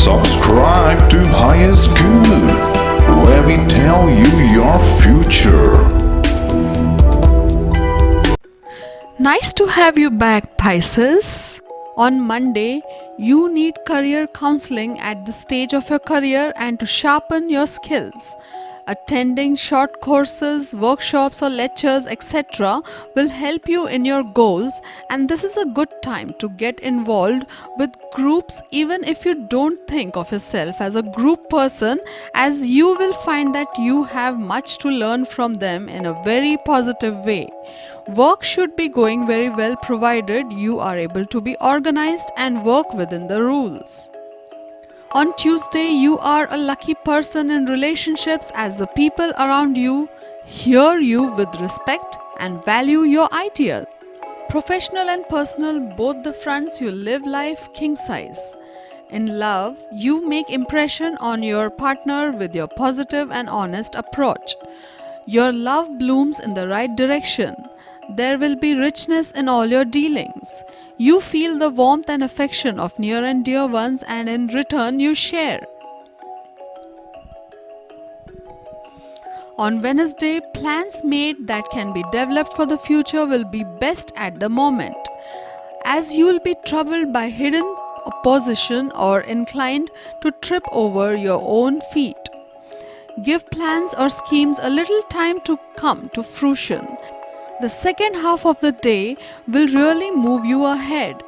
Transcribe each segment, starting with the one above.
Subscribe to Highest Good, where we tell you your future. Nice to have you back, Pisces. On Monday, you need career counseling at the stage of your career and to sharpen your skills. Attending short courses, workshops, or lectures, etc., will help you in your goals, and this is a good time to get involved with groups even if you don't think of yourself as a group person, as you will find that you have much to learn from them in a very positive way. Work should be going very well provided you are able to be organized and work within the rules. On Tuesday, you are a lucky person in relationships as the people around you hear you with respect and value your ideas. Professional and personal, both the fronts, you live life king size. In love, you make impression on your partner with your positive and honest approach. Your love blooms in the right direction. There will be richness in all your dealings. You feel the warmth and affection of near and dear ones, and in return you share. On Wednesday, plans made that can be developed for the future will be best at the moment, as you will be troubled by hidden opposition or inclined to trip over your own feet. Give plans or schemes a little time to come to fruition. The second half of the day will really move you ahead.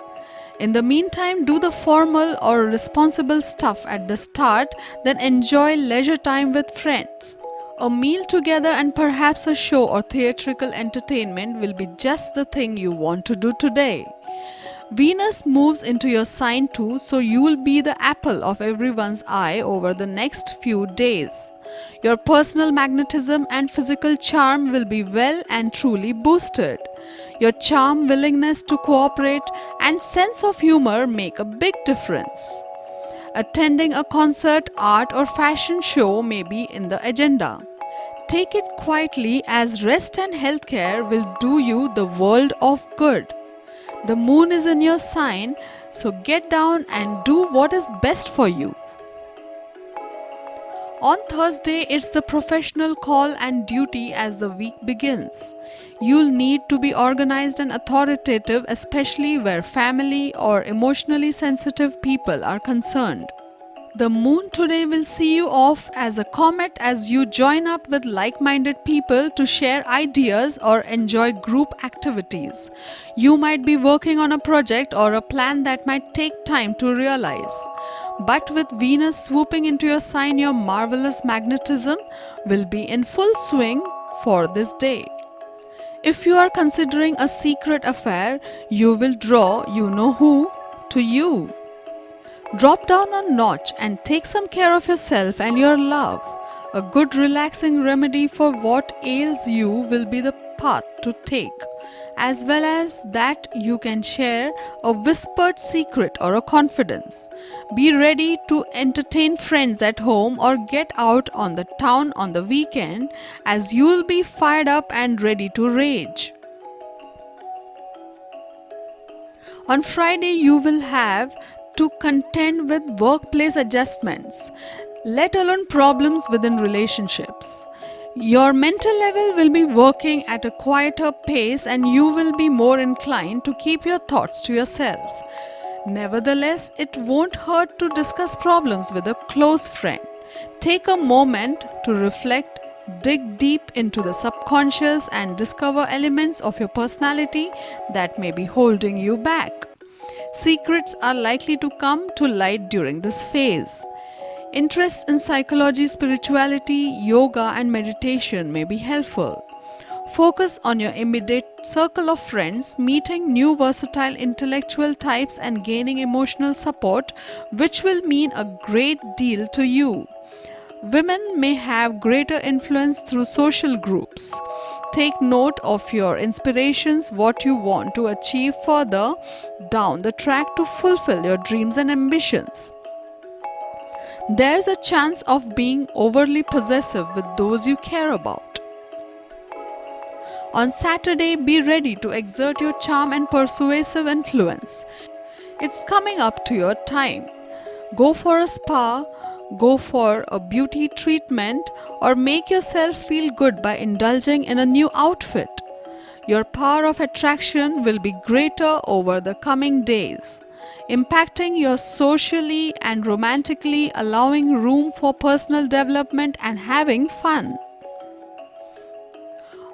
In the meantime, do the formal or responsible stuff at the start, then enjoy leisure time with friends. A meal together and perhaps a show or theatrical entertainment will be just the thing you want to do today. Venus moves into your sign too, so you will be the apple of everyone's eye over the next few days. Your personal magnetism and physical charm will be well and truly boosted. Your charm, willingness to cooperate, and sense of humor make a big difference. Attending a concert, art, or fashion show may be in the agenda. Take it quietly, as rest and healthcare will do you the world of good. The moon is in your sign, so get down and do what is best for you. On Thursday, it's the professional call and duty as the week begins. You'll need to be organized and authoritative, especially where family or emotionally sensitive people are concerned. The moon today will see you off as a comet as you join up with like-minded people to share ideas or enjoy group activities. You might be working on a project or a plan that might take time to realize. But with Venus swooping into your sign, your marvelous magnetism will be in full swing for this day. If you are considering a secret affair, you will draw you know who to you. Drop down a notch and take some care of yourself and your love. A good relaxing remedy for what ails you will be the path to take, as well as that you can share a whispered secret or a confidence. Be ready to entertain friends at home or get out on the town on the weekend, as you will be fired up and ready to rage. On Friday, you will have to contend with workplace adjustments, let alone problems within relationships. Your mental level will be working at a quieter pace and you will be more inclined to keep your thoughts to yourself. Nevertheless, it won't hurt to discuss problems with a close friend. Take a moment to reflect, dig deep into the subconscious and discover elements of your personality that may be holding you back. Secrets are likely to come to light during this phase. Interest in psychology, spirituality, yoga, and meditation may be helpful. Focus on your immediate circle of friends, meeting new versatile intellectual types and gaining emotional support, which will mean a great deal to you. Women may have greater influence through social groups. Take note of your inspirations, what you want to achieve further down the track to fulfill your dreams and ambitions. There's a chance of being overly possessive with those you care about. On Saturday, be ready to exert your charm and persuasive influence. It's coming up to your time. Go for a spa, go for a beauty treatment, or make yourself feel good by indulging in a new outfit. Your power of attraction will be greater over the coming days, impacting you socially and romantically, allowing room for personal development and having fun.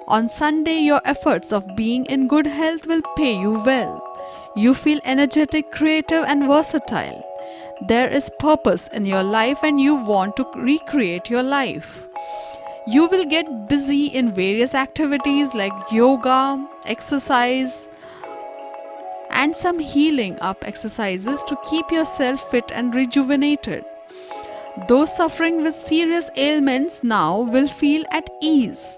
On Sunday, your efforts of being in good health will pay you well. You feel energetic, creative, and versatile. There is purpose in your life and you want to recreate your life. You will get busy in various activities like yoga, exercise, and some healing up exercises to keep yourself fit and rejuvenated. Those suffering with serious ailments now will feel at ease.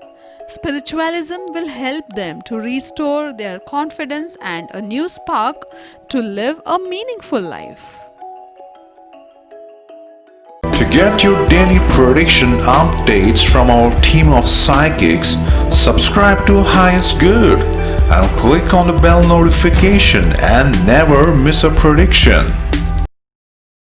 Spiritualism will help them to restore their confidence and a new spark to live a meaningful life. To get your daily prediction updates from our team of psychics, subscribe to Highest Good and click on the bell notification and never miss a prediction.